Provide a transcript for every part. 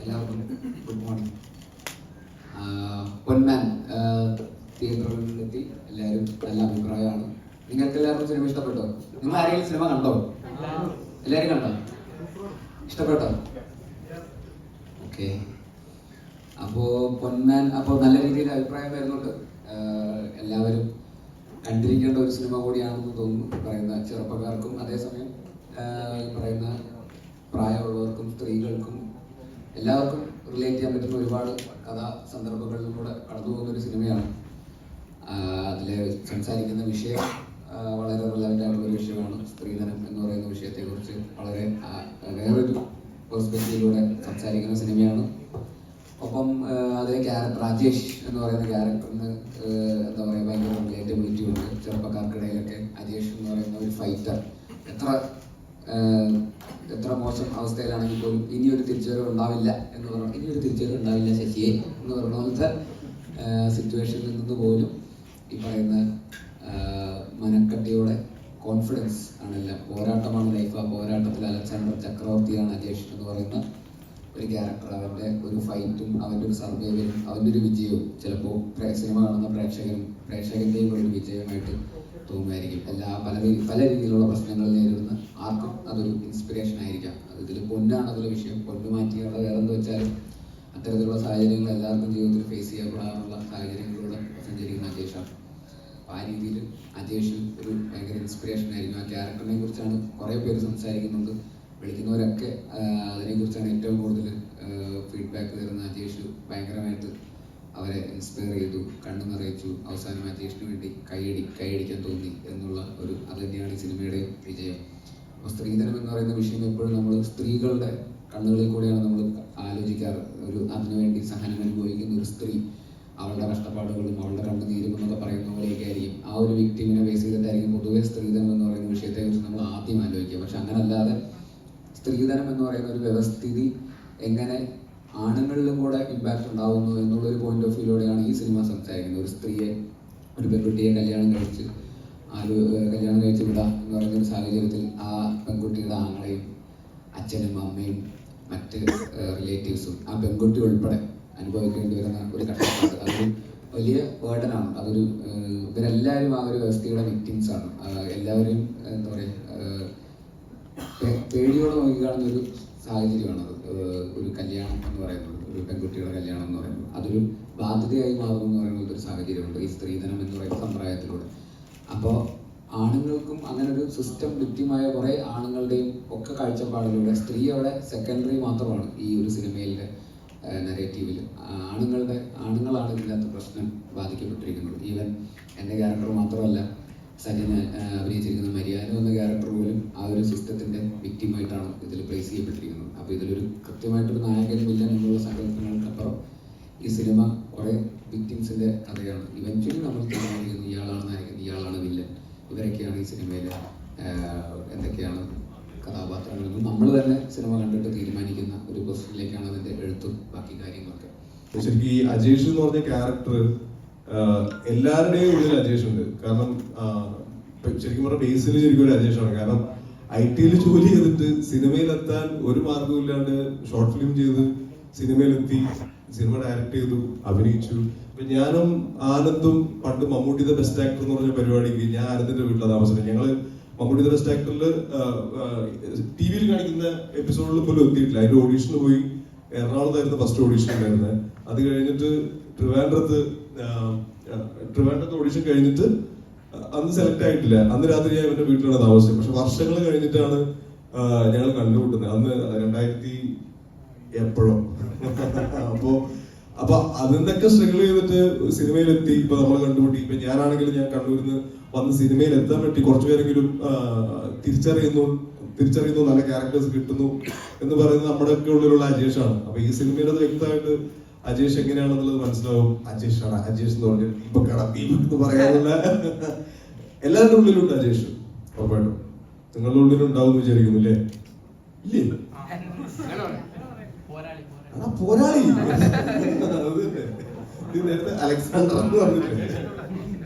എല്ലാവർക്കും good morning. പൊന്മാൻ തിയേറ്ററുകളിലെത്തി. എല്ലാവരും നല്ല അഭിപ്രായമാണ്. നിങ്ങൾക്ക് എല്ലാവർക്കും സിനിമ ഇഷ്ടപ്പെട്ടോ? നിങ്ങൾ ആരെങ്കിലും സിനിമ കണ്ടോ? എല്ലാവരും കണ്ടോ? ഇഷ്ടപ്പെട്ടോ? ഓക്കെ. അപ്പോൾ പൊന്മാൻ നല്ല രീതിയിൽ അഭിപ്രായം വരുന്നുണ്ട്. എല്ലാവരും കണ്ടിരിക്കേണ്ട ഒരു സിനിമ കൂടിയാണെന്ന് തോന്നുന്നു. പറയുന്ന ചെറുപ്പക്കാർക്കും അതേസമയം പറയുന്ന പ്രായമുള്ളവർക്കും സ്ത്രീകൾക്കും എല്ലാവർക്കും റിലേറ്റ് ചെയ്യാൻ പറ്റുന്ന ഒരുപാട് കഥാ സന്ദർഭങ്ങളിലൂടെ കടന്നു പോകുന്നൊരു സിനിമയാണ്. അതിൽ സംസാരിക്കുന്ന വിഷയം വളരെ റിലവൻ്റ് ആയിട്ടുള്ള ഒരു വിഷയമാണ്. സ്ത്രീധനം എന്ന് പറയുന്ന വിഷയത്തെക്കുറിച്ച് വളരെ വേറൊരു പെർസ്പെക്റ്റീവിലൂടെ സംസാരിക്കുന്ന സിനിമയാണ്. ഒപ്പം അതിലെ ക്യാരക്ടർ രാജേഷ് എന്ന് പറയുന്ന ക്യാരക്ടറിന് എന്താ പറയുക ഭയങ്കര റിലേറ്റബിലിറ്റി ഉണ്ട്. ചെറുപ്പക്കാർക്കിടയിലൊക്കെ അജേഷ് എന്ന് പറയുന്ന ഒരു ഫൈറ്റർ എത്ര മോശം അവസ്ഥയിലാണെങ്കിൽ പോലും ഇനിയൊരു തിരിച്ചുവരവ് ഉണ്ടാവില്ല എന്ന് പറഞ്ഞു, ഇനിയൊരു തിരിച്ചുവരവ് ഉണ്ടാവില്ല ശശിയെ എന്ന് പറഞ്ഞ പോലത്തെ സിറ്റുവേഷനിൽ നിന്ന് പോലും ഈ പറയുന്ന മനക്കട്ടിയുടെ കോൺഫിഡൻസ് ആണെല്ലാം. പോരാട്ടമാണ് ലൈഫ്. ആ പോരാട്ടത്തിൽ അലക്സാണ്ടർ ചക്രവർത്തിയാണ് അജേഷ് എന്ന് പറയുന്ന ഒരു ക്യാരക്ടർ. അവൻ്റെ ഒരു ഫൈറ്റും അവൻ്റെ ഒരു സർവൈവലും അവൻ്റെ ഒരു വിജയവും ചിലപ്പോൾ സിനിമ കാണുന്ന പ്രേക്ഷകൻ്റെയും ഒരു വിജയമായിട്ട് തോന്നുമായിരിക്കും. പല രീതിയിലുള്ള പ്രശ്നങ്ങൾ നേരിടുന്ന ആർക്കും അതൊരു ഇൻസ്പിറേഷൻ ആയിരിക്കാം. ഇതിൽ പൊന്നാണ് അതിലെ വിഷയം. പൊന്ന് മാറ്റിയുള്ള വേറെന്ത് വെച്ചാൽ അത്തരത്തിലുള്ള സാഹചര്യങ്ങൾ എല്ലാവർക്കും ജീവിതത്തിൽ ഫേസ് ചെയ്യപ്പെടാനുള്ള സാഹചര്യങ്ങളിലൂടെ സഞ്ചരിക്കുന്ന അജേഷാണ്. അപ്പോൾ ആ രീതിയിൽ അജേഷ് ഒരു ഭയങ്കര ഇൻസ്പിറേഷൻ ആയിരിക്കും. ആ ക്യാരക്ടറിനെ കുറിച്ചാണ് കുറേ പേര് സംസാരിക്കുന്നുണ്ട്. വിളിക്കുന്നവരൊക്കെ അതിനെക്കുറിച്ചാണ് ഏറ്റവും കൂടുതൽ ഫീഡ്ബാക്ക് തരുന്ന. അജേഷ് ഭയങ്കരമായിട്ട് അവരെ ഇൻസ്പയർ ചെയ്തു, കണ്ണു നിറയിച്ചു. അവസാനം അജേഷിന് വേണ്ടി കൈയടിക്കാൻ തോന്നി എന്നുള്ള അത് തന്നെയാണ് ഈ സിനിമയുടെ വിജയം. അപ്പോൾ സ്ത്രീധനം എന്ന് പറയുന്ന വിഷയം എപ്പോഴും നമ്മൾ സ്ത്രീകളുടെ കണ്ണുകളിൽ കൂടെയാണ് നമ്മൾ ആലോചിക്കാറ്. അതിനുവേണ്ടി സഹനം അനുഭവിക്കുന്ന ഒരു സ്ത്രീ, അവളുടെ കഷ്ടപ്പാടുകളും അവളുടെ കണ്ണുനീരും എന്നൊക്കെ പറയുന്ന പോലെയൊക്കെ ആയിരിക്കും. ആ ഒരു വിക്ടിമിനെ ബേസ് ചെയ്തിട്ടായിരിക്കും പൊതുവെ സ്ത്രീധനം എന്ന് പറയുന്ന വിഷയത്തെക്കുറിച്ച് നമ്മൾ ആദ്യം ആലോചിക്കുക. പക്ഷെ അങ്ങനെ അല്ലാതെ സ്ത്രീധനം എന്ന് പറയുന്ന ഒരു വ്യവസ്ഥിതി എങ്ങനെ ആണുങ്ങളിലും കൂടെ ഇമ്പാക്റ്റ് ഉണ്ടാവുന്നു എന്നുള്ളൊരു പോയിന്റ് ഓഫ് വ്യൂയിലൂടെയാണ് ഈ സിനിമ സംസാരിക്കുന്നത്. ഒരു പെൺകുട്ടിയെ കല്യാണം കഴിച്ച് വിടാം എന്ന് പറയുന്നൊരു സാഹചര്യത്തിൽ ആ പെൺകുട്ടിയുടെ ആങ്ങളെയും അച്ഛനും അമ്മയും മറ്റ് റിലേറ്റീവ്സും ആ പെൺകുട്ടി ഉൾപ്പെടെ അനുഭവിക്കേണ്ടി വരുന്ന ഒരു കഷ്ടപ്പാട് അതൊരു വലിയ ബേർഡനാണ്. ഇവരെല്ലാവരും ആ ഒരു വ്യവസ്ഥയുടെ വിക്ടിംസാണ്. എല്ലാവരും എന്താ പറയുക പേടിയോടെ നോക്കിക്കാണുന്ന ഒരു സാഹചര്യമാണത്. ഒരു കല്യാണം എന്ന് പറയുന്നത്, ഒരു പെൺകുട്ടിയുടെ കല്യാണം എന്ന് പറയുന്നത് അതൊരു ബാധ്യതയായി മാറും എന്ന് പറയുന്ന ഒരു സാഹചര്യമുണ്ട് ഈ സ്ത്രീധനം എന്ന് പറയുന്ന സമ്പ്രദായത്തിലൂടെ. അപ്പോൾ ആണുങ്ങൾക്കും അങ്ങനെ ഒരു സിസ്റ്റം വിക്ടിമായ കുറേ ആണുങ്ങളുടെയും ഒക്കെ കാഴ്ചപ്പാടിലൂടെ സ്ത്രീ അവിടെ സെക്കൻഡറി മാത്രമാണ് ഈ ഒരു സിനിമയിലെ നെറേറ്റീവിൽ. ആണുങ്ങളാണ് ഇതിനകത്ത് പ്രശ്നം ബാധിക്കപ്പെട്ടിരിക്കുന്നത്. ഈവൻ എൻ്റെ ക്യാരക്ടർ മാത്രമല്ല, സജിന് അഭിനയിച്ചിരിക്കുന്ന മരിയാനോ എന്ന ക്യാരക്ടർ പോലും ആ ഒരു സിസ്റ്റത്തിൻ്റെ വിക്ടിമായിട്ടാണ് ഇതിൽ പ്ലേസ് ചെയ്യപ്പെട്ടിരിക്കുന്നത്. അപ്പോൾ ഇതിലൊരു കൃത്യമായിട്ടൊരു നായകൻ വില്ലൻ എന്നുള്ള സങ്കല്പങ്ങൾക്കപ്പുറം ഈ സിനിമ കുറേ വിക്ടിംസിൻ്റെ കഥയാണ്. ഇവൻച്വലി നമ്മൾ തീരുമാനിക്കുന്നത് ഇയാളാണ് നായകൻ, ഇയാളാണ് വില്ലൻ, ഇവരൊക്കെയാണ് ഈ സിനിമയിൽ എന്തൊക്കെയാണ് കഥാപാത്രങ്ങളെന്ന് നമ്മൾ തന്നെ സിനിമ കണ്ടിട്ട് തീരുമാനിക്കുന്ന ഒരു പൊസിഷനിലേക്കാണ് അതിൻ്റെ എഴുത്തും ബാക്കി കാര്യങ്ങളൊക്കെ. ശരിക്കും ഈ അജേഷ് എന്ന് പറഞ്ഞ ക്യാരക്ടർ എല്ലാവരുടെയും ഉള്ളിൽ അജേഷ് ഉണ്ട്. കാരണം ശരിക്കും പറഞ്ഞ ബേസിൽ ശരിക്കും ഒരു അജേഷാണ്. കാരണം IT-യിൽ ജോലി ചെയ്തിട്ട് സിനിമയിലെത്താൻ ഒരു മാർഗവും ഇല്ലാണ്ട് ഷോർട്ട് ഫിലിം ചെയ്ത് സിനിമയിലെത്തി, സിനിമ ഡയറക്ട് ചെയ്തു, അഭിനയിച്ചു. ഇപ്പൊ ഞാനും ആനന്ദും പണ്ട് മമ്മൂട്ടി ദ ബെസ്റ്റ് ആക്ടർ എന്ന് പറഞ്ഞ പരിപാടിക്ക് ഞാൻ ആനന്ദിന്റെ വീട്ടിലാണ് താമസിച്ചത്. ഞങ്ങള് മമ്മൂട്ടി ദ ബെസ്റ്റ് ആക്ടറിൽ TV-ൽ കാണിക്കുന്ന എപ്പിസോഡിൽ പോലും എത്തിയിട്ടില്ല. അതിന്റെ ഓഡീഷന് പോയി. എറണാകുളത്തായിരുന്നു ഫസ്റ്റ് ഓഡീഷൻ ഉണ്ടായിരുന്നത്. അത് കഴിഞ്ഞിട്ട് ട്രിവാൻഡ്രത്ത് ഓഡീഷൻ കഴിഞ്ഞിട്ട് അന്ന് സെലക്ട് ആയിട്ടില്ല. അന്ന് രാത്രി ഞാൻ എന്റെ വീട്ടിലാണ് താമസിച്ചത്. പക്ഷെ വർഷങ്ങൾ കഴിഞ്ഞിട്ടാണ് ഞങ്ങൾ കണ്ടുമുട്ടുന്നത്. അന്ന് 2000 എപ്പോഴോ. അപ്പൊ അതിന്നൊക്കെ സ്ട്രഗിൾ ചെയ്തിട്ട് സിനിമയിലെത്തി. ഇപ്പൊ നമ്മൾ കണ്ടുമുട്ടി. ഇപ്പൊ ഞാനാണെങ്കിലും ഞാൻ കണ്ണൂരിന്ന് വന്ന് സിനിമയിൽ എത്താൻ പറ്റി. കുറച്ചുപേരെങ്കിലും തിരിച്ചറിയുന്നു, നല്ല ക്യാരക്ടേഴ്സ് കിട്ടുന്നു എന്ന് പറയുന്നത് നമ്മുടെയൊക്കെ ഉള്ളിലുള്ള അജേഷാണ്. അപ്പൊ ഈ സിനിമയിൽ അത് വ്യക്തമായിട്ട് അജേഷ് എങ്ങനെയാണെന്നുള്ളത് മനസ്സിലാവും. അജേഷ് എന്ന് പറഞ്ഞ ദീപക് എന്ന് പറയാനുള്ള എല്ലാവരുടെ ഉള്ളിലുണ്ട് അജേഷ്. ഉറപ്പായിട്ടും നിങ്ങളുടെ ഉള്ളിലുണ്ടാവും വിചാരിക്കുന്നു അല്ലേ? ഇല്ലേ? പോരാളി അത് നേരത്തെ അലക്സാണ്ടർ എന്ന് പറഞ്ഞില്ലേ,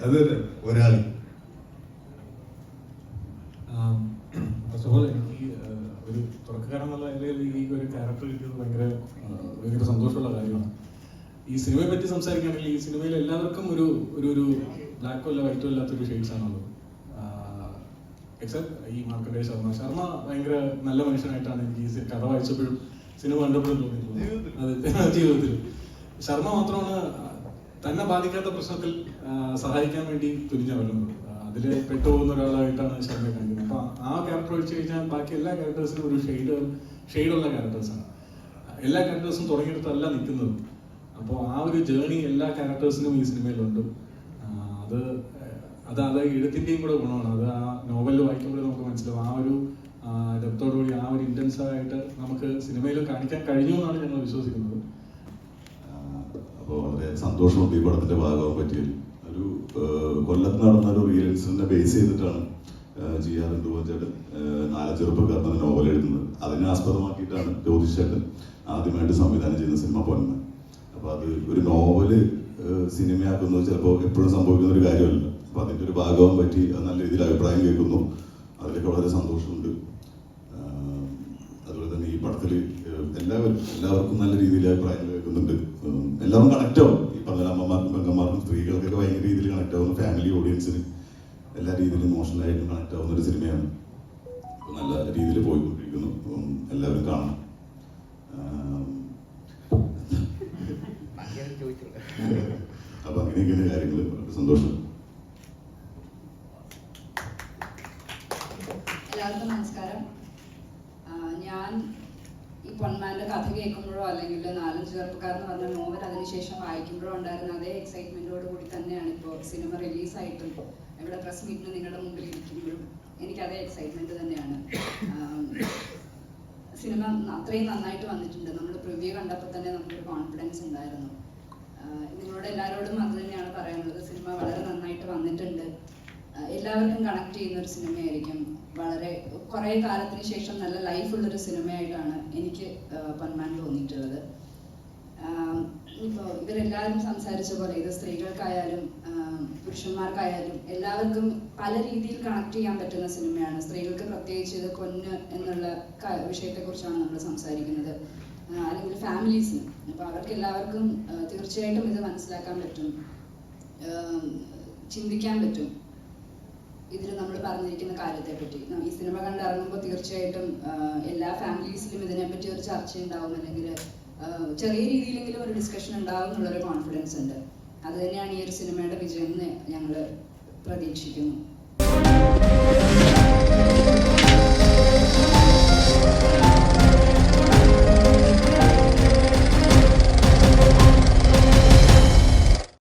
അത് തന്നെ പോരാളി. ഫസ്റ്റ് ഓഫ് ഓൾ എനിക്ക് ഒരു തുടക്കക്കാരൻ എന്നുള്ള നിലയിൽ ഈ ഒരു ക്യാരക്ടർ കിട്ടിയത് ഭയങ്കര ഭയങ്കര സന്തോഷമുള്ള കാര്യമാണ്. ഈ സിനിമയെ പറ്റി സംസാരിക്കുകയാണെങ്കിൽ ഈ സിനിമയിൽ എല്ലാവർക്കും ഒരു ബ്ലാക്കോ അല്ല വൈറ്റോ അല്ലാത്തൊരു ഷെയ്ഡ്സ് ആണുള്ളത്. എക്സെപ്റ്റ് ഈ മാർക്കണ്ടേയ ശർമ്മ ഭയങ്കര നല്ല മനുഷ്യനായിട്ടാണ് എനിക്ക് ഈ കഥ വായിച്ചപ്പോഴും സിനിമ കണ്ടപ്പോഴും തോന്നിയിട്ടുള്ളത്. അതെ, ജീവിതത്തിൽ ശർമ്മ മാത്രമാണ് തന്നെ ബാധിക്കാത്ത പ്രശ്നത്തിൽ സഹായിക്കാൻ വേണ്ടി തുനിഞ്ഞ വരുന്നത്. അതിൽ പെട്ടുപോകുന്ന ഒരാളായിട്ടാണ് ശർമ്മയെ കാണിക്കുന്നത്. അപ്പൊ ആ ക്യാരക്ടർ ഒഴിച്ചു കഴിഞ്ഞാൽ ബാക്കി എല്ലാ ക്യാരക്ടേഴ്സിനും ഒരു ഷെയ്ഡുള്ള ക്യാരക്ടേഴ്സാണ്. എല്ലാ ക്യാരക്ടേഴ്സും തുടങ്ങിയെടുത്തല്ല നിൽക്കുന്നത്. അപ്പോൾ ആ ഒരു ജേർണി എല്ലാ ക്യാരക്ടേഴ്സിനും ഈ സിനിമയിലുണ്ട്. അത് എഴുത്തിൻ്റെയും കൂടെ ഗുണമാണ്. അത് ആ നോവലിൽ വായിക്കുമ്പോഴേ നമുക്ക് മനസ്സിലാവും. ആ ഒരു ഡെപ്തോടുകൂടി ആ ഒരു ഇൻറ്റൻസായിട്ട് നമുക്ക് സിനിമയിൽ കാണിക്കാൻ കഴിഞ്ഞു എന്നാണ് ഞങ്ങൾ വിശ്വസിക്കുന്നത്. അപ്പോൾ വളരെ സന്തോഷമുണ്ട് ഈ പടത്തിന്റെ ഭാഗമാകാൻ പറ്റിയത്. ഒരു കൊല്ലത്ത് നടന്ന ഒരു റിയൽ ഇൻസിഡന്റിനെ ബേസ് ചെയ്തിട്ടാണ് GR ചേട്ടൻ 4 ചെറുപ്പക്കാരൻ നോവൽ എഴുതുന്നത്. അതിനെ ആസ്പദമാക്കിയിട്ടാണ് ജ്യോതിഷേട്ടൻ ആദ്യമായിട്ട് സംവിധാനം ചെയ്യുന്ന സിനിമ പൊന്മാൻ. അപ്പോൾ അത് ഒരു നോവല് സിനിമയാക്കുന്നത് ചിലപ്പോൾ എപ്പോഴും സംഭവിക്കുന്ന ഒരു കാര്യമല്ല. അപ്പോൾ അതിൻ്റെ ഒരു ഭാഗമാകാൻ പറ്റി നല്ല രീതിയിൽ അഭിപ്രായം കേൾക്കുന്നു. അതിലൊക്കെ വളരെ സന്തോഷമുണ്ട്. അതുപോലെ തന്നെ ഈ പടത്തിൽ എല്ലാവർക്കും നല്ല രീതിയിൽ അഭിപ്രായങ്ങൾ കേൾക്കുന്നുണ്ട്. എല്ലാവരും കണക്ട് ആവും. ഈ പറഞ്ഞ അമ്മമാർക്കും പെങ്ങന്മാർക്കും സ്ത്രീകൾക്കൊക്കെ ഭയങ്കര രീതിയിൽ കണക്ട് ആവുന്ന, ഫാമിലി ഓഡിയൻസിന് എല്ലാ രീതിയിലും ഇമോഷണലായിട്ടും കണക്ട് ആവുന്ന ഒരു സിനിമയാണ്. നല്ല രീതിയിൽ പോയിക്കൊണ്ടിരിക്കുന്നു. എല്ലാവരും കാണണം. അപ്പൊ അങ്ങനെയൊക്കെയാണ് കാര്യങ്ങൾ. വളരെ സന്തോഷം. എല്ലാവർക്കും നമസ്കാരം. ഞാൻ ഈ പൊന്മാന്റെ കഥ കേൾക്കുമ്പോഴോ അല്ലെങ്കിൽ 4 ചെറുപ്പക്കാരെന്ന് പറഞ്ഞ നോവൽ അതിനുശേഷം വായിക്കുമ്പോഴോ ഉണ്ടായിരുന്ന അതേ എക്സൈറ്റ്മെന്റോട് കൂടി തന്നെയാണ് ഇപ്പോൾ സിനിമ റിലീസായിട്ടും ഇവിടെ പ്രസ് മീറ്റിന് നിങ്ങളുടെ മുമ്പിൽ ഇരിക്കുമ്പോഴും എനിക്ക് അതേ എക്സൈറ്റ്മെന്റ് തന്നെയാണ്. സിനിമ അത്രയും നന്നായിട്ട് വന്നിട്ടുണ്ട്. നമ്മൾ പ്രിവ്യൂ കണ്ടപ്പോൾ തന്നെ നമുക്കൊരു കോൺഫിഡൻസ് ഉണ്ടായിരുന്നു. നിങ്ങളോട് എല്ലാവരോടും അത് തന്നെയാണ് പറയാനുള്ളത്. സിനിമ വളരെ നന്നായിട്ട് വന്നിട്ടുണ്ട്. എല്ലാവർക്കും കണക്ട് ചെയ്യുന്ന ഒരു സിനിമയായിരിക്കും. വളരെ കുറേ കാലത്തിന് ശേഷം നല്ല ലൈഫുള്ളൊരു സിനിമയായിട്ടാണ് എനിക്ക് പൊന്മാൻ തോന്നിയിട്ടുള്ളത്. ഇപ്പോൾ ഇവരെല്ലാവരും സംസാരിച്ച പോലെ ഇത് സ്ത്രീകൾക്കായാലും പുരുഷന്മാർക്കായാലും എല്ലാവർക്കും പല രീതിയിൽ കണക്ട് ചെയ്യാൻ പറ്റുന്ന സിനിമയാണ്. സ്ത്രീകൾക്ക് പ്രത്യേകിച്ച് ഇത് കൊന്ന് എന്നുള്ള വിഷയത്തെക്കുറിച്ചാണ് നമ്മൾ സംസാരിക്കുന്നത്, അല്ലെങ്കിൽ ഫാമിലീസിന്. അപ്പോൾ അവർക്ക് എല്ലാവർക്കും തീർച്ചയായിട്ടും ഇത് മനസ്സിലാക്കാൻ പറ്റും, ചിന്തിക്കാൻ പറ്റും ഇതിൽ നമ്മൾ പറഞ്ഞിരിക്കുന്ന കാര്യത്തെ പറ്റി. ഈ സിനിമ കണ്ടിറങ്ങുമ്പോൾ തീർച്ചയായിട്ടും എല്ലാ ഫാമിലീസിലും ഇതിനെപ്പറ്റി ഒരു ചർച്ച ഉണ്ടാവും, അല്ലെങ്കിൽ ചെറിയ രീതിയിലെങ്കിലും ഒരു ഡിസ്കഷൻ ഉണ്ടാവും എന്നുള്ളൊരു കോൺഫിഡൻസ് ഉണ്ട്. അത് തന്നെയാണ് ഈ ഒരു സിനിമയുടെ വിജയം എന്ന് ഞങ്ങൾ പ്രതീക്ഷിക്കുന്നു.